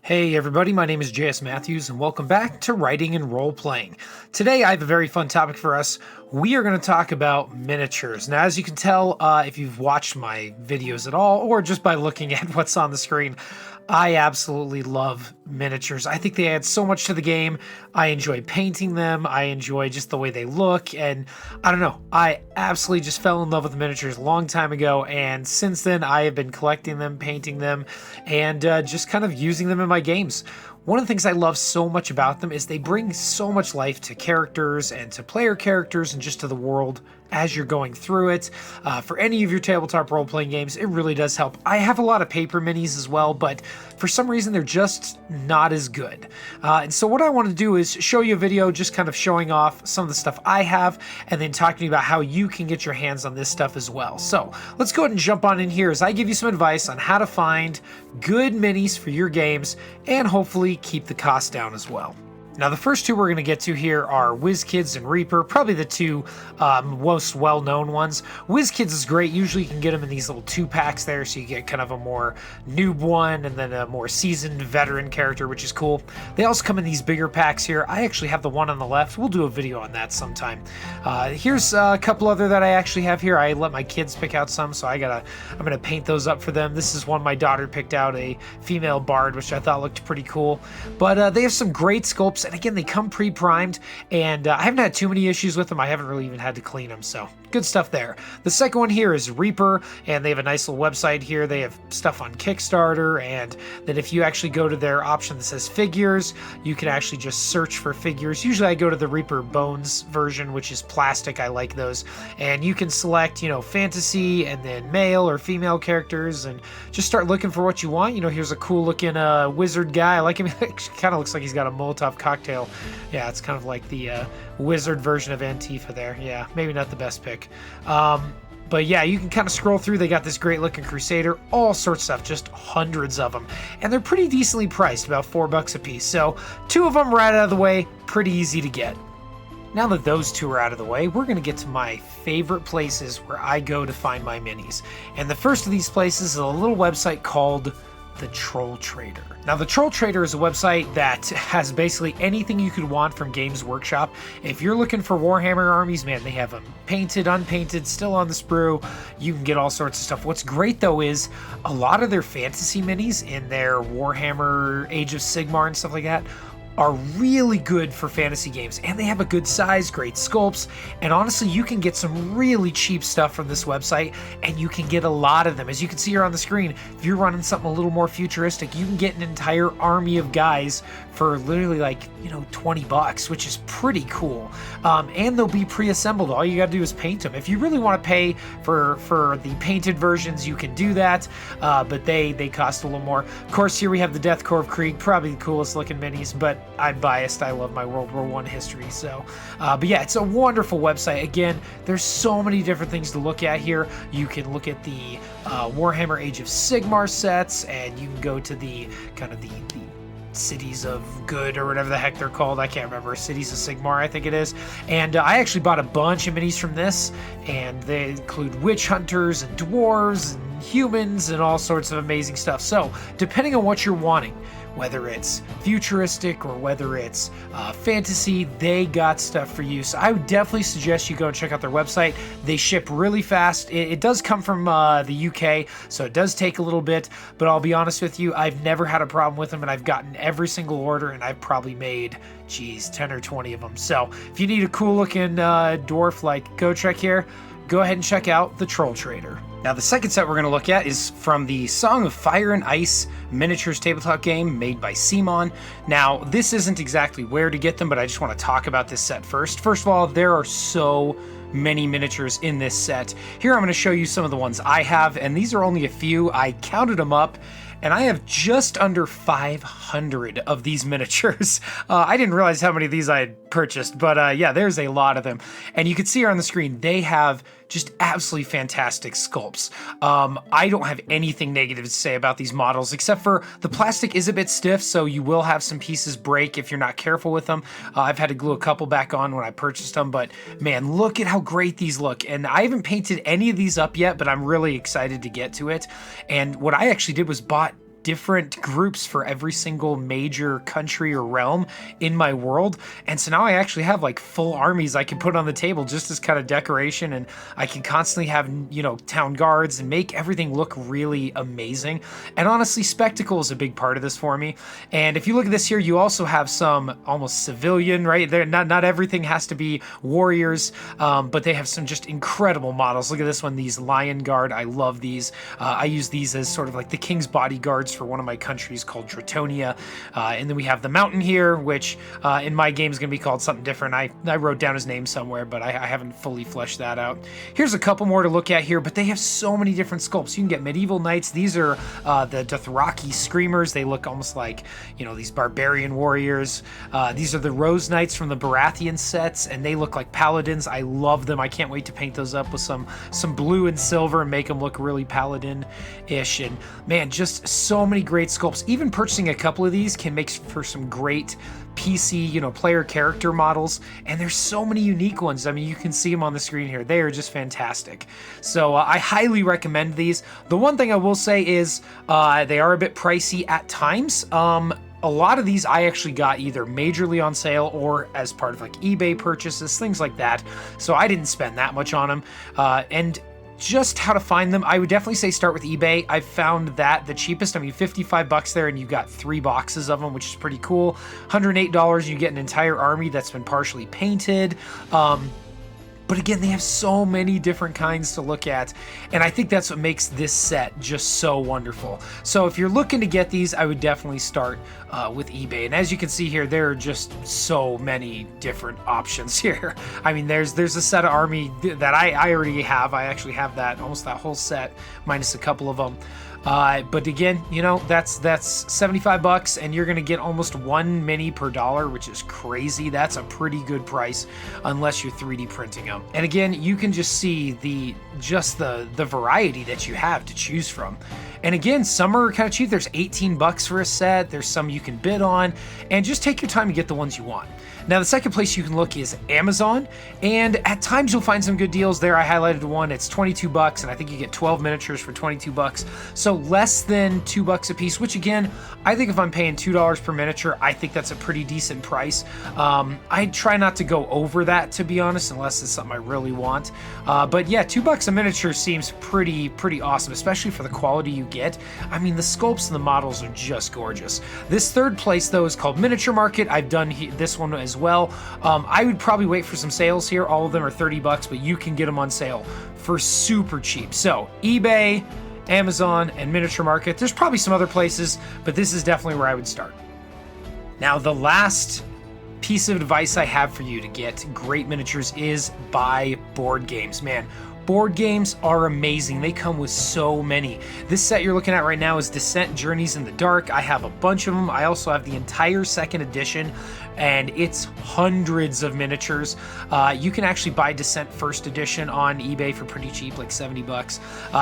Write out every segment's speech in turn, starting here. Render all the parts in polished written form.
Hey everybody, my name is JS Matthews and welcome back to Writing and Role Playing. Today I have a very fun topic for us. We are going to talk about miniatures. Now as you can tell, if you've watched my videos at all or just by looking at what's on the screen, I absolutely love miniatures. I think they add so much to the game. I enjoy painting them. I enjoy just the way they look. And I don't know, I absolutely just fell in love with miniatures a long time ago. And since then, I have been collecting them, painting them, and just kind of using them in my games. One of the things I love so much about them is they bring so much life to characters and to player characters and just to the world as you're going through it. For any of your tabletop role-playing games, it really does help. I have a lot of paper minis as well, but for some reason they're just not as good. And so what I want to do is show you a video just kind of showing off some of the stuff I have and then talking to you about how you can get your hands on this stuff as well. So let's go ahead and jump on in here as I give you some advice on how to find good minis for your games and hopefully keep the cost down as well. Now the first two we're going to get to here are Whiz Kids and Reaper, probably the two most well-known ones. Whiz Kids is great. Usually you can get them in these little 2-packs there, so you get kind of a more noob one and then a more seasoned veteran character, which is cool. They also come in these bigger packs here. I actually have the one on the left. We'll do a video on that sometime. Here's a couple other that I actually have here. I let my kids pick out some, so I'm gonna paint those up for them. This is one my daughter picked out, a female bard, which I thought looked pretty cool. But they have some great sculpts. And again, they come pre-primed, and I haven't had too many issues with them. I haven't really even had to clean them, so good stuff there. The second one here is Reaper, and they have a nice little website here. They have stuff on Kickstarter, and then if you actually go to their option that says figures, you can actually just search for figures. Usually I go to the Reaper Bones version, which is plastic. I like those. And you can select, fantasy and then male or female characters and just start looking for what you want. Here's a cool looking wizard guy. I like him. It kind of looks like he's got a Molotov cocktail. Yeah, it's kind of like the wizard version of Antifa there. Yeah, maybe not the best pick. But yeah, you can kind of scroll through. They got this great looking Crusader, all sorts of stuff, just hundreds of them. And they're pretty decently priced, about $4 a piece. So 2 of them right out of the way, pretty easy to get. Now that those 2 are out of the way, we're going to get to my favorite places where I go to find my minis. And the first of these places is a little website called the Troll Trader. Now the Troll Trader is a website that has basically anything you could want from Games Workshop. If you're looking for Warhammer armies, man, they have them painted, unpainted, still on the sprue. You can get all sorts of stuff. What's great though is a lot of their fantasy minis in their Warhammer Age of Sigmar and stuff like that are really good for fantasy games, and they have a good size, great sculpts, and honestly you can get some really cheap stuff from this website, and you can get a lot of them. As you can see here on the screen, if you're running something a little more futuristic, you can get an entire army of guys for literally like $20, which is pretty cool. And they'll be pre-assembled. All you gotta do is paint them. If you really want to pay for the painted versions, you can do that, but they cost a little more. Of course, here we have the Death Corps of Krieg, probably the coolest looking minis, but I'm biased. I love my World War I history. So, but yeah, it's a wonderful website. Again, there's so many different things to look at here. You can look at the Warhammer Age of Sigmar sets, and you can go to the kind of the Cities of Good or whatever the heck they're called. I can't remember. Cities of Sigmar, I think it is. And I actually bought a bunch of minis from this, and they include witch hunters and dwarves and humans and all sorts of amazing stuff. So depending on what you're wanting, whether it's futuristic or whether it's fantasy, they got stuff for you. So I would definitely suggest you go and check out their website. They ship really fast. It does come from the UK, so it does take a little bit, but I'll be honest with you, I've never had a problem with them, and I've gotten every single order, and I've probably made, 10 or 20 of them. So if you need a cool looking dwarf like Gotrek here, go ahead and check out the Troll Trader. Now the second set we're going to look at is from the Song of Fire and Ice miniatures tabletop game made by Simon. Now this isn't exactly where to get them, but I just want to talk about this set first. First of all, there are so many miniatures in this set. Here I'm going to show you some of the ones I have, and these are only a few. I counted them up, and I have just under 500 of these miniatures. I didn't realize how many of these I had purchased, but yeah, there's a lot of them. And you can see here on the screen, they have just absolutely fantastic sculpts. I don't have anything negative to say about these models, except for the plastic is a bit stiff, so you will have some pieces break if you're not careful with them. I've had to glue a couple back on when I purchased them, but man, look at how great these look. And I haven't painted any of these up yet, but I'm really excited to get to it. And what I actually did was bought different groups for every single major country or realm in my world. And so now I actually have like full armies I can put on the table just as kind of decoration, and I can constantly have, you know, town guards and make everything look really amazing. And honestly, spectacle is a big part of this for me. And if you look at this here, you also have some almost civilian, right? There, not everything has to be warriors, but they have some just incredible models. Look at this one, these Lion Guard. I love these. I use these as sort of like the king's bodyguards for one of my countries called Dratonia. And then we have the mountain here, which in my game is going to be called something different. I wrote down his name somewhere, but I haven't fully fleshed that out. Here's a couple more to look at here, but they have so many different sculpts. You can get medieval knights. These are the Dothraki screamers. They look almost like, you know, these barbarian warriors. These are the Rose Knights from the Baratheon sets, and they look like paladins. I love them. I can't wait to paint those up with some blue and silver and make them look really paladin-ish. And man, just so many great sculpts. Even purchasing a couple of these can make for some great PC, you know, player character models, and there's so many unique ones. I mean, you can see them on the screen here. They are just fantastic. So I highly recommend these. The one thing I will say is they are a bit pricey at times. A lot of these I actually got either majorly on sale or as part of like eBay purchases, things like that. So I didn't spend that much on them. And just how to find them, I would definitely say start with eBay. I found that the cheapest, I mean, $55 there, and you got 3 boxes of them, which is pretty cool. $108, you get an entire army that's been partially painted. But again, they have so many different kinds to look at, and I think that's what makes this set just so wonderful. So if you're looking to get these, I would definitely start with eBay. And as you can see here, there are just so many different options here. I mean, there's a set of army that I already have. I actually have that, almost that whole set, minus a couple of them. But again, you know, that's $75, and you're gonna get almost 1 mini per dollar, which is crazy. That's a pretty good price, unless you're 3D printing them. And again, you can just see the variety that you have to choose from. And again, some are kind of cheap. There's $18 for a set. There's some you can bid on, and just take your time to get the ones you want. Now, the second place you can look is Amazon, and at times you'll find some good deals there. I highlighted one, it's $22, and I think you get 12 miniatures for $22. So less than $2 a piece, which again, I think if I'm paying $2 per miniature, I think that's a pretty decent price. I try not to go over that, to be honest, unless it's something I really want. But yeah, $2 a miniature seems pretty awesome, especially for the quality you get. I mean, the sculpts and the models are just gorgeous. This third place, though, is called Miniature Market. I've done this one as well. I would probably wait for some sales here. All of them are $30, but you can get them on sale for super cheap. So eBay, Amazon, and Miniature Market. There's probably some other places, but this is definitely where I would start. Now, the last piece of advice I have for you to get great miniatures is buy board games. Man, board games are amazing. They come with so many. This set you're looking at right now is Descent Journeys in the Dark. I have a bunch of them. I also have the entire second edition, and it's hundreds of miniatures. You can actually buy Descent First Edition on eBay for pretty cheap, like $70.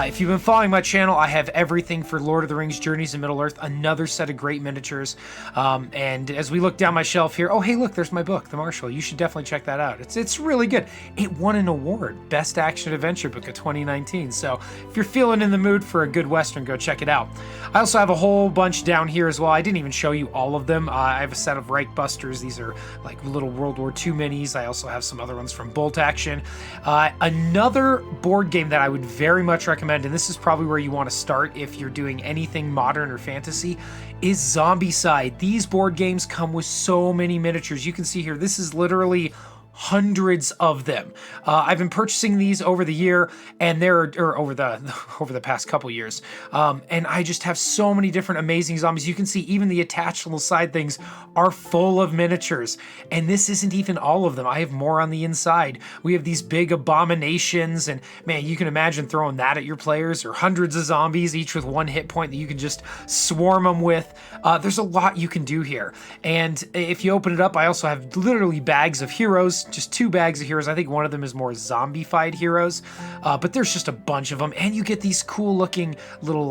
If you've been following my channel, I have everything for Lord of the Rings Journeys in Middle-earth, another set of great miniatures. And as we look down my shelf here, oh, hey, look, there's my book, The Marshal. You should definitely check that out. It's really good. It won an award, Best Action Adventure Book of 2019. So if you're feeling in the mood for a good Western, go check it out. I also have a whole bunch down here as well. I didn't even show you all of them. I have a set of Reich Busters. These are like little World War II minis. I also have some other ones from Bolt Action. Another board game that I would very much recommend, and this is probably where you want to start if you're doing anything modern or fantasy, is Zombicide. These board games come with so many miniatures. You can see here, this is literally hundreds of them. I've been purchasing these over the year, and over the past couple years, and I just have so many different amazing zombies. You can see even the attached little side things are full of miniatures, and this isn't even all of them. I have more on the inside. We have these big abominations, and man, you can imagine throwing that at your players, or hundreds of zombies, each with 1 hit point that you can just swarm them with. There's a lot you can do here, and if you open it up, I also have literally bags of heroes. Just 2 bags of heroes. I think one of them is more zombified heroes, but there's just a bunch of them, and you get these cool looking little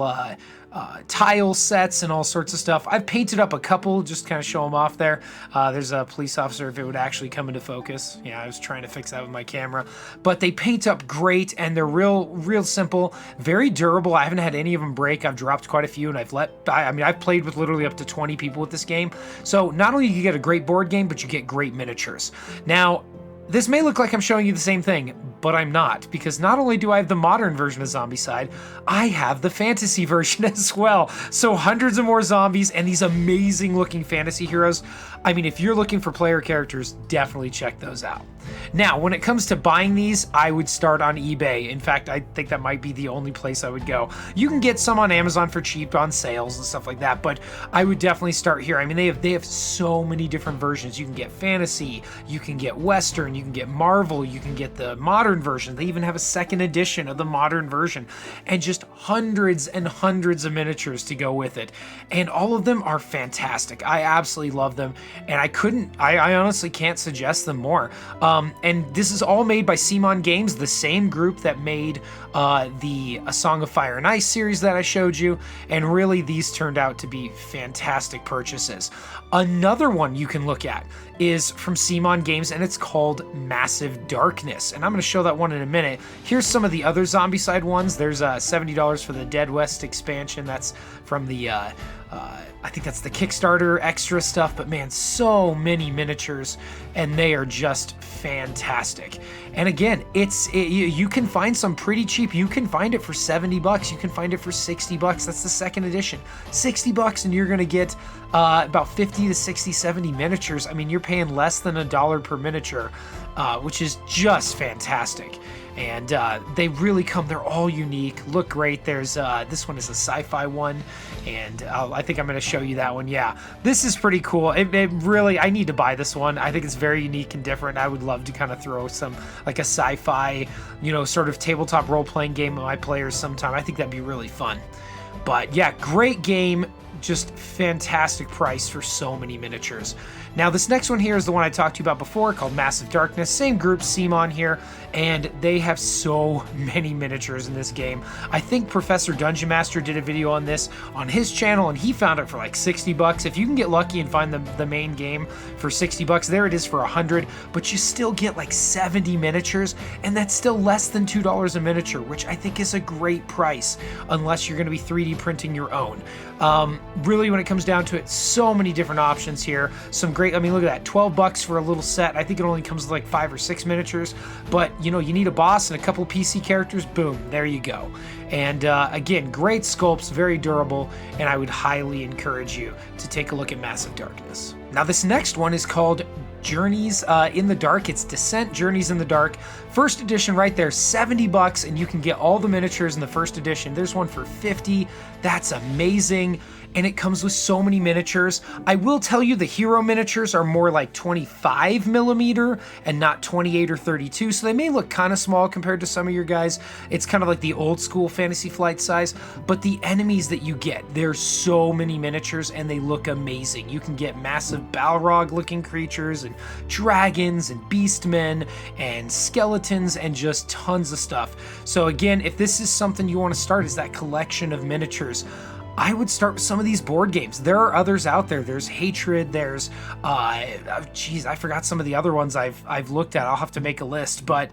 tile sets and all sorts of stuff. I've painted up a couple, just kind of show them off there. There's a police officer, if it would actually come into focus. Yeah, I was trying to fix that with my camera. But they paint up great, and they're real simple, very durable. I haven't had any of them break. I've dropped quite a few, and I've played with literally up to 20 people with this game. So not only do you get a great board game, but you get great miniatures. Now, this may look like I'm showing you the same thing, but I'm not, because not only do I have the modern version of Zombicide, I have the fantasy version as well. So hundreds of more zombies and these amazing looking fantasy heroes. I mean, if you're looking for player characters, definitely check those out. Now, when it comes to buying these, I would start on eBay. In fact, I think that might be the only place I would go. You can get some on Amazon for cheap on sales and stuff like that, but I would definitely start here. I mean, they have so many different versions. You can get fantasy, you can get Western, you can get Marvel, you can get the modern version. They even have a second edition of the modern version, and just hundreds and hundreds of miniatures to go with it. And all of them are fantastic. I absolutely love them, and I honestly can't suggest them more. And this is all made by Simon Games, the same group that made the A Song of Fire and Ice series that I showed you, and really these turned out to be fantastic purchases. Another one you can look at is from Simon Games, and it's called Massive Darkness, and I'm going to show that one in a minute. Here's some of the other Zombicide ones. There's $70 for the Dead West expansion. That's from the I think that's the Kickstarter extra stuff, but man, so many miniatures, and they are just fantastic. And again, you can find some pretty cheap. You can find it for $70. You can find it for $60. That's the second edition. $60, and you're going to get about 50 to 60, 70 miniatures. I mean, you're paying less than $1 per miniature, which is just fantastic. And they really come, they're all unique, look great. There's this one is a sci-fi one, and I think I'm going to show you that one. Yeah, this is pretty cool. It really, I need to buy this one. I think it's very unique and different. I would love to kind of throw some, like a sci-fi, sort of tabletop role-playing game with my players sometime. I think that'd be really fun. But yeah, great game, just fantastic price for so many miniatures. Now, this next one here is the one I talked to you about before, called Massive Darkness. Same group, Simon here, and they have so many miniatures in this game. I think Professor Dungeon Master did a video on this on his channel, and he found it for like $60. If you can get lucky and find the main game for $60, there it is for $100, but you still get like 70 miniatures, and that's still less than $2 a miniature, which I think is a great price, unless you're going to be 3D printing your own. Really, when it comes down to it, so many different options here. Some great, I mean, look at that, $12 for a little set. I think it only comes with like 5 or 6 miniatures, but you need a boss and a couple PC characters, boom, there you go. And again, great sculpts, very durable, and I would highly encourage you to take a look at Massive Darkness. Now, this next one is called Journeys in the Dark. It's Descent Journeys in the Dark. First edition right there, $70, and you can get all the miniatures in the first edition. There's one for $50. That's amazing. And it comes with so many miniatures. I will tell you the hero miniatures are more like 25 millimeter and not 28 or 32, so they may look kind of small compared to some of your guys. It's kind of like the old school Fantasy Flight size, but the enemies that you get, there's so many miniatures and they look amazing. You can get massive Balrog looking creatures and dragons and beastmen and skeletons and just tons of stuff. So again, if this is something you want to start, is that collection of miniatures, I would start with some of these board games. There are others out there. There's Hatred. There's, geez, I forgot some of the other ones I've looked at. I'll have to make a list, but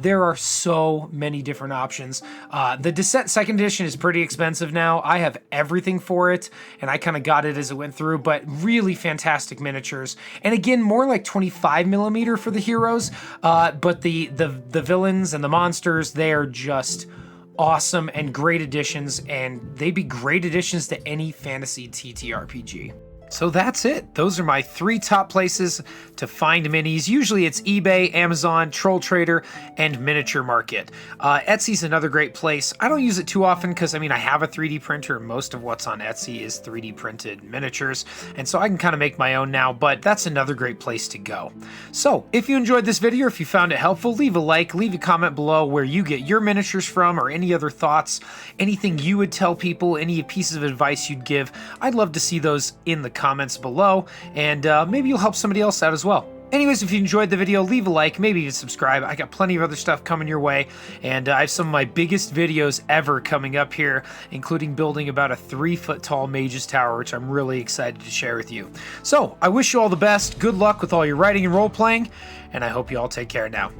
there are so many different options. The Descent second edition is pretty expensive now. I have everything for it, and I kind of got it as it went through, but really fantastic miniatures. And again, more like 25 millimeter for the heroes, but the villains and the monsters, they are just awesome and great additions, and they'd be great additions to any fantasy TTRPG. So that's it. Those are my 3 top places to find minis. Usually it's eBay, Amazon, Troll Trader, and Miniature Market. Etsy's another great place. I don't use it too often because, I mean, I have a 3D printer, and most of what's on Etsy is 3D printed miniatures, and so I can kind of make my own now, but that's another great place to go. So if you enjoyed this video, if you found it helpful, leave a like, leave a comment below where you get your miniatures from, or any other thoughts, anything you would tell people, any pieces of advice you'd give. I'd love to see those in the comments below, and maybe you'll help somebody else out as well. Anyways, if you enjoyed the video, leave a like, maybe even subscribe. I got plenty of other stuff coming your way, and I have some of my biggest videos ever coming up here, including building about a 3-foot tall mage's tower, which I'm really excited to share with you. So, I wish you all the best, good luck with all your writing and role-playing, and I hope you all take care now.